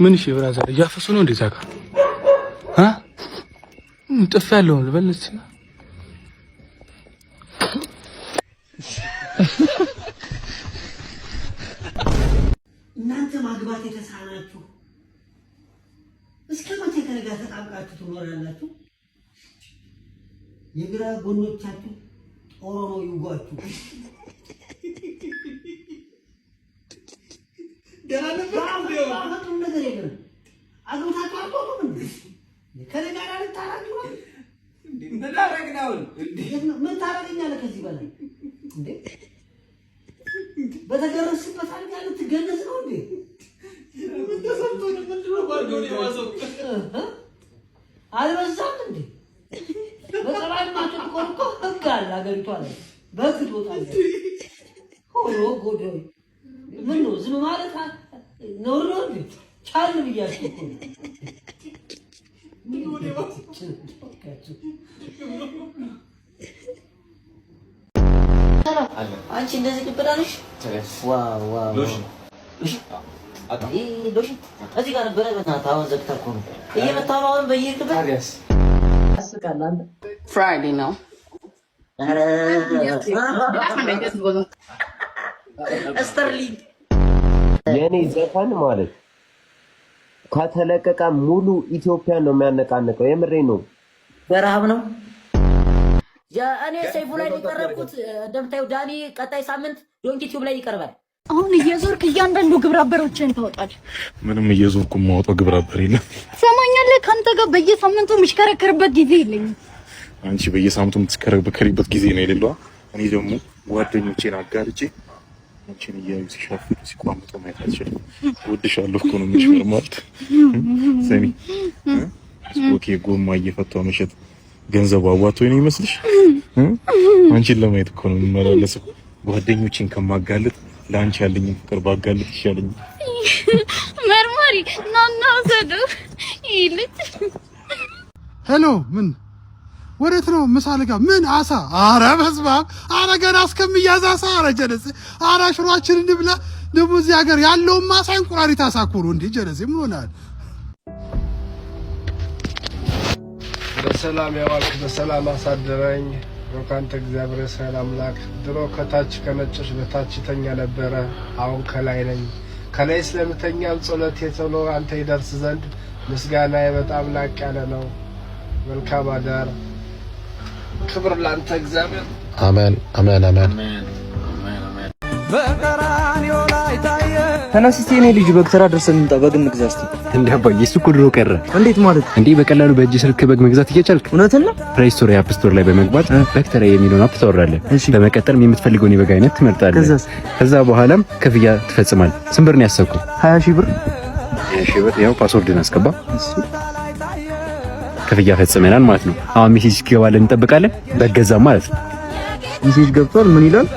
ምን እሺ ብራዘር እያፈሱ ነው እንዴ ዛጋ ጥፍ ያለው ልበልስ እናንተ ማግባት የተሳናችሁ እስከ መቼ ከነጋ ተጣብቃችሁ ትኖራላችሁ? የግራ ጎኖቻችሁ ኦሮሞ ይጓችሁ ነገር የለም። አግብታችሁ አልቆም ከነጋ ጋር ታራችሁ ነው ምን ታረግናው ምን ታረግኛለህ ከዚህ በላይ እንዴ? በተገረስበት አልጋ ልትገነዝ ነው እንዴ? ምን ተሰምቶ ነው? ምንድነው ባልዶኒ ዋሰው አልበዛም እንዴ? በጸባይ ማጥቆርቆ ህግ አለ አገሪቷ ላይ በግድ ወጣለ ሆሮ ጎደይ ምን ነው ዝም ማለት ነው ነው እንዴ? ቻል ብያችሁ እኮ ምን ወደ ዋሰው አንቺ እንደዚህ ግብዳለሽ? ዋው ዋው እሺ አጣ ሎሽ እዚህ ጋር ነበር በእናትህ አሁን ዘግተህ እኮ ነው እየመታው ነው በየክበት ታዲያስ አስቃላ አንተ ፍራይዴ ነው ስተርሊንግ የኔ ዘፈን ማለት ከተለቀቀ ሙሉ ኢትዮጵያን ነው የሚያነቃነቀው። የምሬ ነው። በረሃብ ነው እኔ ሰይፉ ላይ ሊቀርብኩት እንደምታዩ ዳኒ ቀጣይ ሳምንት ዶንኪ ቲዩብ ላይ ይቀርባል። አሁን እየዞርክ እያንዳንዱ ግብረአበሮችን ታወጣለህ። ምንም እየዞርኩ ማውጣው ግብረአበር የለም። ሰማኛለህ? ካንተ ጋር በየሳምንቱ ምሽከረከርበት ጊዜ የለኝም። አንቺ በየሳምንቱ የምትከረከሪበት ጊዜ ነው የሌለው። እኔ ደግሞ ጓደኞቼን አጋርጬ አንቺን እያዩ ሲሻፍሩ ሲቋምጡ ማየት አልችልም። እወድሻለሁ እኮ ነው የምልሽ ማለት ሰሚ ኦኬ ጎማ እየፈታው መሸጥ ገንዘብ አዋቶ ነው ይመስልሽ? አንቺን ለማየት እኮ ነው የምመላለሰው። ጓደኞቼን ከማጋለጥ ለአንቺ ያለኝ ፍቅር ባጋለጥ ይሻለኛል። መርማሪ ናና ዘዶ ይልት ሄሎ ምን ወዴት ነው? ምሳሌ ጋር ምን አሳ? አረ በስመ አብ! አረ ገና እስከሚያዝ አሳ! አረ ጀለሴ! አረ ሽሯችን እንብላ። ደግሞ እዚህ ሀገር ያለውን ማሳ እንቁራሪት አሳ እኮ ነው እንዴ ጀለሴ! ምን ሆናል? በሰላም ያዋልክ በሰላም አሳደረኝ። ወካንተ እግዚአብሔር ሰላም አምላክ። ድሮ ከታች ከነጭሽ በታች ተኛ ነበረ፣ አሁን ከላይ ነኝ። ከላይ ስለምተኛም ጸሎቴ ቶሎ አንተ ይደርስ ዘንድ ምስጋናዬ በጣም ላቅ ያለ ነው። መልካም አዳር። ክብር ላንተ እግዚአብሔር። አሜን አሜን አሜን። በቀራንዮ ላይ ታየ። ተነስቲ እኔ ልጅ በክተራ ድረሰን እንጣ በግ እንግዛ እስቲ። እንዴ አባዬ እሱ እኮ ድሮ ቀረ። እንዴት ማለት? እንዴ በቀላሉ በእጅ ስልክ በግ መግዛት እየቻልክ እውነትና ፕሌይ ስቶር አፕ ስቶር ላይ በመግባት በክተራ የሚለውን አፕ ታወርዳለህ። በመቀጠልም የምትፈልገውን የበግ አይነት ትመርጣለህ። ከዛ በኋላም ክፍያ ትፈጽማለህ። ስንት ብር ነው ያሰብከው? 20,000 ብር። 20,000 ብር። ያው ፓስወርድን አስገባ። ክፍያ ፈጽመናል ማለት ነው። አሁን ሜሴጅ ይገባልን እንጠብቃለን። በገዛም ማለት ነው። ሜሴጅ ገብቷል። ምን ይላል?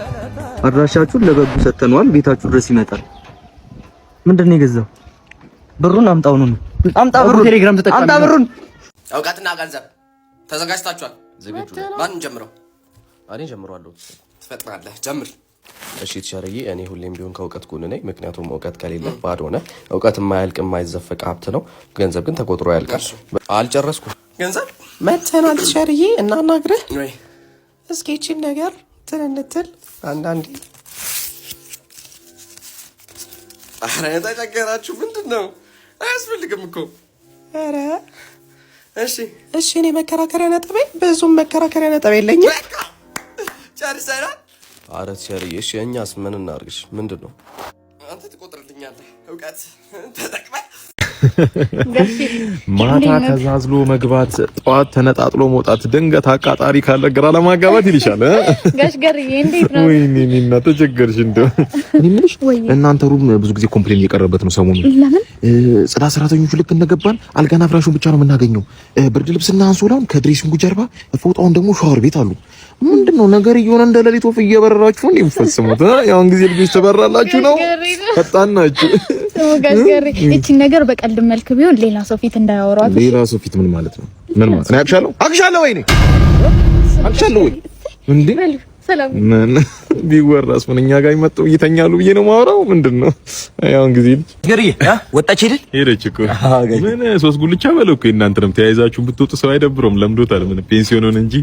አድራሻችሁን ለበጉ ሰጥተናል፣ ቤታችሁ ድረስ ይመጣል። ምንድነው የገዛው? ብሩን አምጣው ነው። አምጣ ብሩን። ቴሌግራም ተጠቃሚ አምጣ ብሩን። እውቀትና ገንዘብ ተዘጋጅታችኋል? ዝግጁ ነን። ማን ጀምረው? እኔ ጀምሯለሁ። ትፈጥናለህ? ጀምር። እሺ ተሻረዬ፣ እኔ ሁሌም ቢሆን ከእውቀት ጎን ነኝ። ምክንያቱም እውቀት ከሌለ ባዶ ነህ። እውቀት የማያልቅ የማይዘፈቅ ሀብት ነው። ገንዘብ ግን ተቆጥሮ ያልቃል። አልጨረስኩም። ገንዘብ መተናል ተሻረዬ፣ እናናግርህ ወይ? እስኪ እቺን ነገር ትንንትል አንዳንዴ። ኧረ ተቸገራችሁ። ምንድን ነው? አያስፈልግም እኮ። ኧረ እሺ እሺ። እኔ መከራከሪያ ነጥቤ ብዙም መከራከሪያ ነጥብ የለኝም። በቃ ጨርሰናል። ኧረ ተሻረዬ፣ እሺ እኛስ ምን እናድርግሽ? ምንድን ነው? አንተ ትቆጥርልኛለህ እውቀት ተጠቅመህ ማታ ተዛዝሎ መግባት፣ ጠዋት ተነጣጥሎ መውጣት፣ ድንገት አቃጣሪ ካለ ግራ ለማጋባት ይልሻል። ጋሽ ገርዬ እንዴት ነው? ወይኔ እኔና ተቸገርሽ እንደው እኔ የምልሽ እናንተ ሩም ብዙ ጊዜ ኮምፕሌን እየቀረበት ነው ሰሞኑን። ለምን? ጽዳት ሰራተኞቹ ልክ እንደገባን አልጋና ፍራሹን ብቻ ነው የምናገኘው። ብርድ ልብስና አንሶላውን ከድሬሲንጉ ጀርባ፣ ፎጣውን ደግሞ ሻወር ቤት አሉ። ምንድነው ነገር እየሆነ እንደ ሌሊት ወፍ እየበረራችሁ ነው የምትፈጽሙት? ያውን ጊዜ ልጆች ተበራላችሁ ነው። ፈጣን ናችሁ። ጋሽ ገርዬ እቺን ነገር በቀልድ መልክ ቢሆን ሌላ ሰው ፊት እንዳያወራው። ሌላ ሰው ፊት ምን ማለት ነው? ምን ማለት ነው? አክሻለሁ ወይ ነኝ? አክሻለሁ ወይ እንዴ? ሰላም ምን ቢወራስ ምን እኛ ጋር ይመጣው ይተኛሉ ብዬ ነው ማወራው። ምንድነው ያው እንግዲህ ገርዬ ወጣች ሄደች እኮ ምን ሶስት ጉልቻ በለው እኮ እናንተንም ተያይዛችሁ ብትወጡ ሰው አይደብረውም። ለምዶታል። ምን ፔንሲዮኑን እንጂ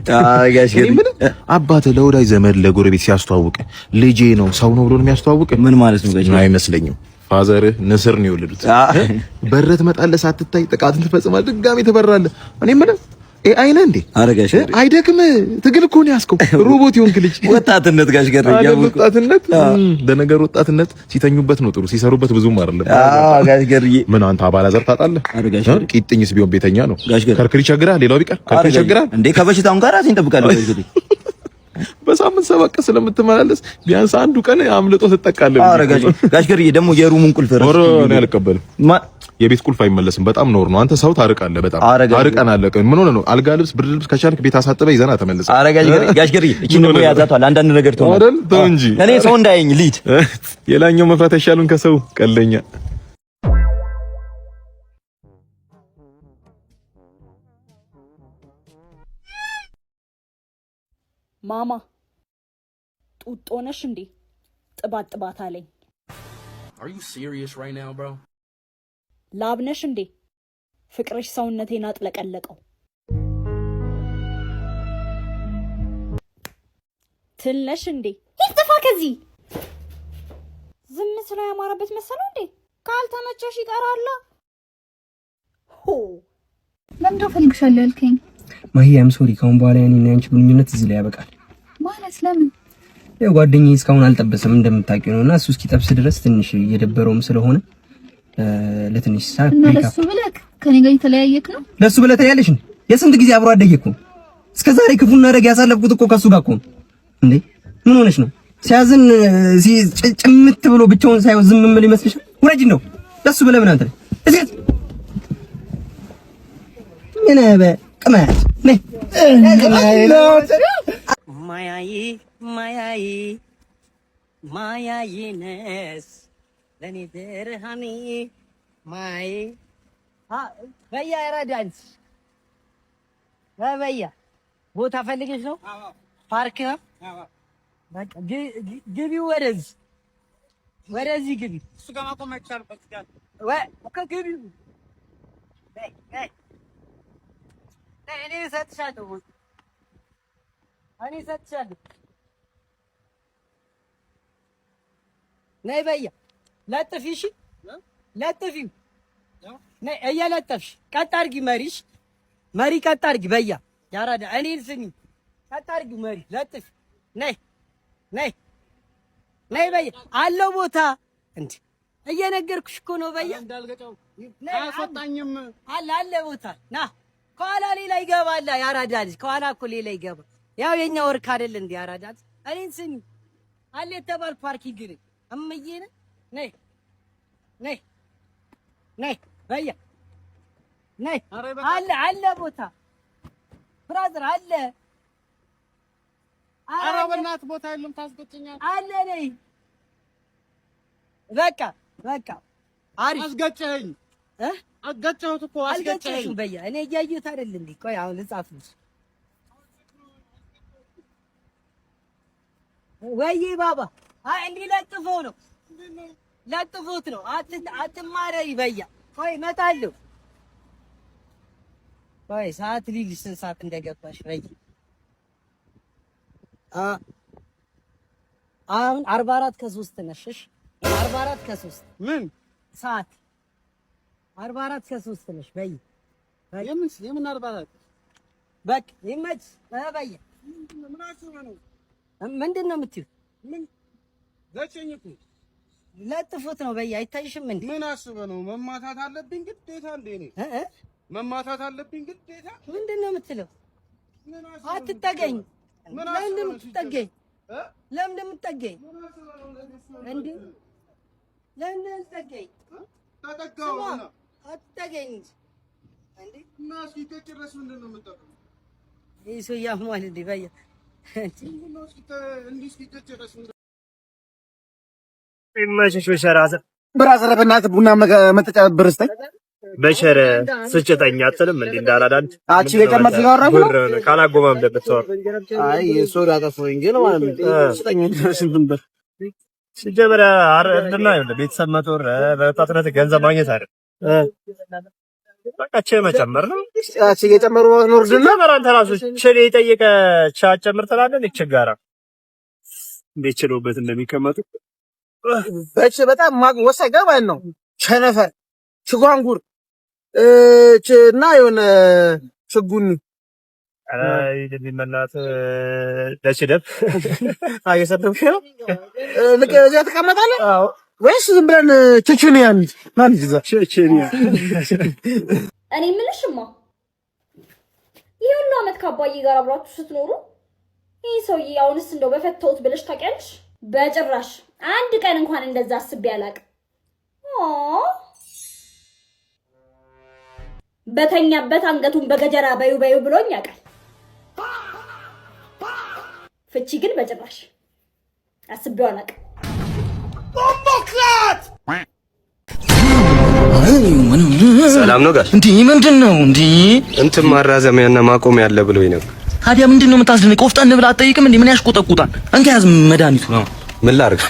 ጋሽ ገርዬ ምን አባተ ለወዳጅ ዘመድ ለጎረቤት ሲያስተዋውቅ ልጄ ነው ሰው ነው ብሎ ነው የሚያስተዋውቅ። ምን ማለት ነው ጋሽ? አይመስለኝም። ፋዘር ንስር ነው የወለዱት። በረት መጣለህ ሳትታይ ጥቃትን ትፈጽማለህ፣ ድጋሚ ትበራለህ። እኔ ምን አይነ እንዴ አረጋሽ አይደክም። ትግል እኮ ነው ያስከው ሮቦት ይሆንክ ልጅ። ወጣትነት ጋሽ ገርዬ ወጣትነት ለነገር ወጣትነት ሲተኙበት ነው ጥሩ፣ ሲሰሩበት ብዙም አይደለም። ጋሽ ገርዬ ምን አንተ አባላዘር ታጣለህ። አረጋሽ ቂጥኝስ ቢሆን ቤተኛ ነው። ጋሽ ገርዬ ከርክሪ ቸግራል። ሌላው ቢቀር ከርክሪ ቸግራል እንዴ ከበሽታውን ጋር ራሴን እጠብቃለሁ ጋሽ ገርዬ። በሳምንት 7 ቀን ስለምትመላለስ ቢያንስ አንዱ ቀን አምልጦ ትጠቃለህ። አረጋሽ ጋሽ ገርዬ ደግሞ የሩሙን ቁልፍ ረስ ነው ያልቀበልም። የቤት ቁልፍ አይመለስም። በጣም ኖር ነው። አንተ ሰው ታርቃለህ። በጣም አርቀናል። ምን ሆነ ነው? አልጋ ልብስ፣ ብርድ ልብስ ከቻልክ ቤት አሳጥበህ ይዘና ተመለሰ። አረጋሽ ጋሽ ገርዬ እቺን ነው ያዛቷል። አንዳንድ ነገር ተው አይደል? ተው እንጂ እኔ ሰው እንዳይኝ ሊድ የላኛው መፍራት አይሻሉን ከሰው ቀለኛ። ማማ ጡጦ ነሽ እንዴ? ጥባት አለኝ። Are you serious right now, bro? ላብነሽ እንዴ? ፍቅርሽ ሰውነቴን አጥለቀለቀው። ትልነሽ እንዴ? ይጥፋ ከዚህ። ዝም ስለ ያማረበት መሰለው እንዴ? ካልተመቸሽ ይቀራል። ሆ ለምን ፈልግሻለሁ ያልከኝ? ማሂያም ሶሪ፣ ካሁን በኋላ የኔና ያንቺ ግንኙነት እዚህ ላይ ያበቃል። ማለት ለምን? ያው ጓደኛዬ እስካሁን አልጠበሰም እንደምታውቂው ነውና እሱ እስኪጠብስ ድረስ ትንሽ እየደበረውም ስለሆነ ለትንሽ ሰዓት እና ለሱ ብለህ ከኔ ጋር የተለያየክ ነው? ለሱ ብለህ ተያለሽ እንዴ? የስንት ጊዜ አብሮ አደየኩ። እስከዛሬ ክፉና ደግ ያሳለፍኩት እኮ ከሱ ጋር እኮ እንዴ። ምን ሆነሽ ነው? ሲያዝን ጭምት ብሎ ብቻውን ሳይው ዝም ምን ይመስልሻል? ወረጅ ነው ለሱ ብለህ ምን አንተ እዚህ ምን አበ ቅማት ነይ ማያዬ ነስ ለኔ ብርሃኔ ማይ በያ ያራዳንስ በያ ቦታ ፈልገሽ ነው? ፓርክ ነው? በቃ ግቢ፣ ወደዚህ ግቢ። እሱ ጋር ማቆም አይቻልም። ግቢ እኔ እሰጥሻለሁ። ነይ በያ ለጥፊ። እሺ ለጥፊው ነይ እየለጠፍሽ ቀጥ አድርጊ። መሪ ቀጥ አድርጊ። በያ ያራዳ እኔን ስሚ። ቀጥ አድርጊ መሪ ለጥፊ። ነይ በያ አለው ቦታ እንዴ እየነገርኩሽ እኮ ነው። በያ እንዳልገጫው አያስወጣኝም። አለ ቦታ ና ከኋላ ሌላ ይገባል። ያራዳ ልጅ ከኋላ እኮ ሌላ ይገባ። ያው የኛ ወርክ አይደል እንዴ ያራዳ። እኔን ስሚ አለ የተባል ፓርኪንግ ነኝ እምዬ ነይ በያ ነይ አለ ቦታ ብራዘር አለ። ኧረ በእናትህ ቦታ የለም ታስገጭኛለህ። አለ ነይ በቃ አሪፍ አስገጨኸኝ። አስገጨሁት እኮ አስገጨኸኝ። በያ እኔ እያየሁት አይደል እንዴ? ቆይ አሁን ልጻፍልሽ ወይ ባባ። አይ እንዲህ ለጥፎት ነው። አትማረሪ በያ። ቆይ እመጣለሁ። ቆይ ሰዓት ልልሽ ስንት ሰዓት እንደገባሽ በይ። አሁን 44 ከ3 ነሽ። እሺ 44 ከ3 ምን ሰዓት 44 ከ3 ነሽ በይ። የምን 44 በቃ ይመች በያ። ምንድን ነው የምትይው? ምን ዘጨኝ እኮ ለጥፎት ነው በያ። አይታይሽም እንዴ? ምን አስበህ ነው? መማታት አለብኝ ግዴታ እንዴ? እኔ መማታት አለብኝ ግዴታ? ምንድን ነው የምትለው? አትጠገኝ። ለምን እንደምትጠገኝ እንዴ? ለምን እንደምትጠገኝ ተጠጋው። አትጠገኝ እንዴ? እና እስኪ ከጭራሽ ምንድን ነው የምትጠገኝ? ይሄ ሰው ያሟል እንዴ በያ? ብራዘር በእናትህ ቡና መጠጫ ብር ስጠኝ። በቸረ ስጭተኛ አትልም እንዴ እንዳላዳን አቺ የጨመር ሲጋራው ነው ካላጎማም ደብተው አይ ሶዳ ተፈወኝ ግን ማለት ነው ስጠኝ ስንት ብር ሲጀመር አረድና ይኸውልህ ቤተሰብ መጦር በጣጥነት ገንዘብ ማግኘት አይደል በቃ ቸ መጨመር ነው አቺ የጨመሩ ኖርድና አንተ ራሱ ቸሌ የጠየቀ ቻ ጨምር ትላለህ ለችጋራ እንዴት ችሎበት እንደሚከመጡ በጣም ወሳኝ ጋር ማለት ነው ቸነፈር ችጓንጉር እና የሆነ ችጉኒ አይ እንደሚመናት ለችደብ አየሰደብሽ ነው ልክ እዚያ ተቀመጣለህ ወይስ ዝም ብለን ቸቸኒያን ማን ይዛ ቸቸኒያ እኔ ምንሽማ ይሁን አመት ከአባዬ ጋር አብራችሁ ስትኖሩ ይሄ ሰውዬ አሁንስ እንደው በፈተውት ብለሽ ታውቂያለሽ? በጭራሽ አንድ ቀን እንኳን እንደዛ አስቤ አላውቅም። በተኛበት አንገቱን በገጀራ በዩ ብሎኝ ያውቃል። ፍቺ ግን በጭራሽ አስቤው አላውቅም። ሰላም ነው ጋር እንዴ? ምንድነው እንዴ? እንትን ማራዘሚያና ማቆሚያ ያለ ብሎኝ ነው። ታዲያ ምንድነው የምታስደንቅ? ቆፍጠን ብላ አትጠይቅም እንዴ? ምን ያሽቆጠቁጣል? እንካ ያዝ መድኃኒቱ ነው። ምን ላድርግ?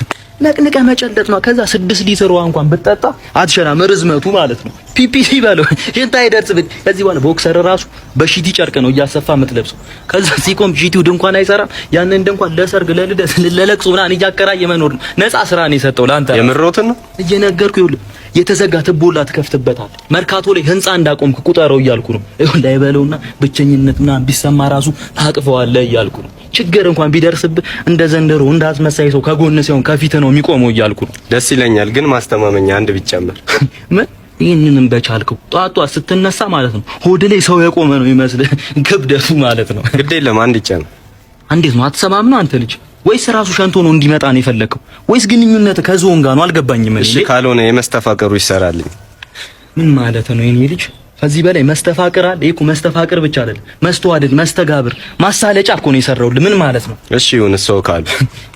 ነቅንቀ መጨለጥ ነው። ከዛ 6 ሊትር ውሃ እንኳን ብትጠጣ አትሸናም። ርዝመቱ ማለት ነው ፒፒሲ በለው ሽንታ አይደርስብህ። ከዚህ በኋላ ቦክሰር ራሱ በሺቲ ጨርቅ ነው እያሰፋ የምትለብሰው። ከዛ ሲቆም ሺቲው ድንኳን አይሰራም። ያንን ድንኳን ለሰርግ፣ ለልደት፣ ለለቅሶ ምናምን እያከራየ መኖር ነው። ነፃ ስራ ነው የሰጠው ላንተ። የምሮትን ነው እየነገርኩህ። ይኸውልህ የተዘጋ ትቦላ ትከፍትበታል። መርካቶ ላይ ህንጻ እንዳቆምክ ቁጠረው እያልኩ ነው። ይኸውልህ አይበለውና ብቸኝነት ምናምን ቢሰማ ራሱ ታቅፈዋለህ እያልኩ ነው። ችግር እንኳን ቢደርስብህ እንደ ዘንደሮ እንዳትመሳይ ሰው ከጎን ሲሆን ከፊት ነው የሚቆመው እያልኩ ነው። ደስ ይለኛል፣ ግን ማስተማመኛ አንድ ቢጨመር። ምን ይሄንንም በቻልከው ጧጧ ስትነሳ ማለት ነው ሆድ ላይ ሰው የቆመ ነው ይመስልህ ክብደቱ ማለት ነው። ግድ የለም አንድ ይጨመር። እንዴት ነው አትሰማም ነው አንተ ልጅ? ወይስ ራሱ ሸንቶ ነው እንዲመጣ ነው የፈለከው? ወይስ ግንኙነት ከዞን ጋር ነው? አልገባኝም። እሺ ካልሆነ የመስተፋቀሩ ይሰራልኝ። ምን ማለት ነው የኔ ልጅ? ከዚህ በላይ መስተፋቅር አለ? ይሄ እኮ መስተፋቅር ብቻ አይደለም፣ መስተዋደድ፣ መስተጋብር፣ ማሳለጫ እኮ ነው የሰራውልህ። ምን ማለት ነው? እሺ ይሁን። ሰው ካሉ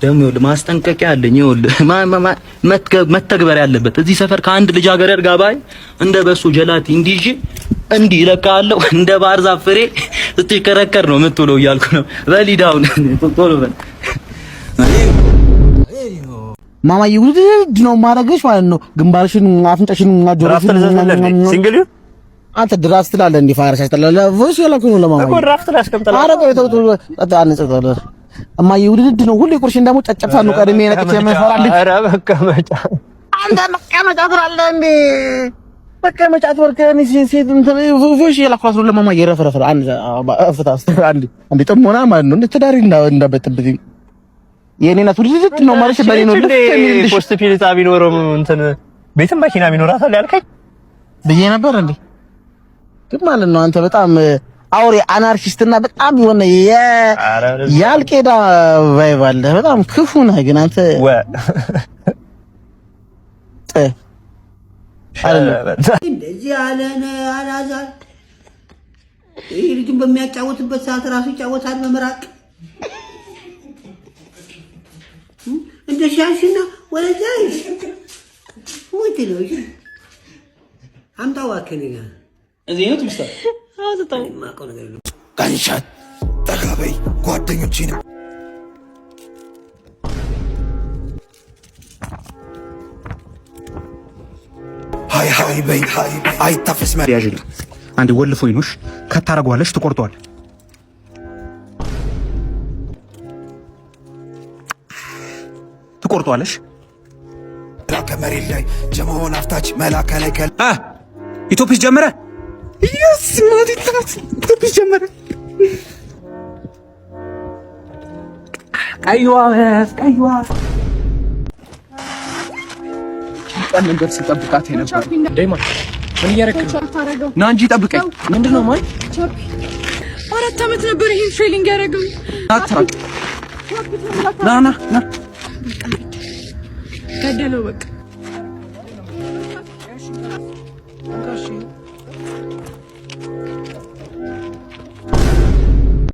ደግሞ ይኸውልህ ማስጠንቀቂያ አለኝ። ይኸውልህ መተግበር ያለበት እዚህ ሰፈር ከአንድ ልጃገረድ ጋር ባይ እንደ በሶ ጀላቲ እንዲጂ እንዲህ እለካለሁ እንደ ባህር ዛፍ ፍሬ ስትከረከር ነው የምትውለው እያልኩ ነው። በሊዳውን ቶሎ በል ማማ ይውድ ነው ማረገሽ ማለት ነው። ግንባርሽን፣ አፍንጫሽን፣ ጆሮሽን ሲንግል አንተ ድራፍት ትላለህ እንዴ? ፋርሻ ትላለህ ቮይስ ያለኩ ነው ለማማ እኮ ድራፍት ላይ አስቀምጠላ። አረ ቆይ ተው አነጸለ እማዬ ውድድ ነው ሁሌ ቁርሽን ደግሞ ጨጨብታ ነው ቀድሜ ነቅቼ የምፈራልኝ። አረ መቀመጫ አንተ መቀመጫ ትላለህ እንዴ? መቀመጫ ትወርከኝ ሴት እንትን ቮይስ ያለኩ ነው ለማማ ይረፈረፈ አንድ ፍታስ አንድ ጥሞና ማለት ነው። እንደ ትዳሪ እንዳበጥብኝ የኔናት ውድድ ነው ማለት በኔ ነው ልትሚልሽ ፖስት ፊልታ ቢኖረው እንትን ቤትም መኪና ቢኖራታል ያልከኝ ብዬ ነበር እንዴ? ግን ማለት ነው አንተ በጣም አውሬ አናርኪስትና በጣም የሆነ ያልቄዳ ቫይብ አለ። በጣም ክፉ ነህ ግን አንተ እንደዚህ ያለነ አላዛር ይሄ ልጅን በሚያጫወትበት ሰዓት ራሱ ይጫወታል በመራቅ እንደ ሻሽና ወለጃ ወይት ነው አምጣው አከነኛ እዚህ ነው ትምስታ አውጣው ማቀው ነገር ነው። ጋንሻት ተጋበይ ጓደኞቼን ሃይ በይ አይታፈስ ያጅል አንድ ወልፎ ይኖሽ ከታረጓለሽ ትቆርጧል። ትቆርጧለሽ ከመሬት ላይ ጀማውን አፍታች መላከ ላይ ኢትዮጲስ ጀመረ። ኢየሱስ ማዲታት ኢትዮጲስ ጀመረ። ቀይዋ ቀን ነገር ሲጠብቃት ነበር። ዳይማ ምን እያረክሽ ነው? ና እንጂ ጠብቀኝ። ምንድነው ማለት? ቻፒ 4 አመት ነበር ይሄን ፌሊንግ ያደረገው። አትራቅ። ና ገደለው በቃ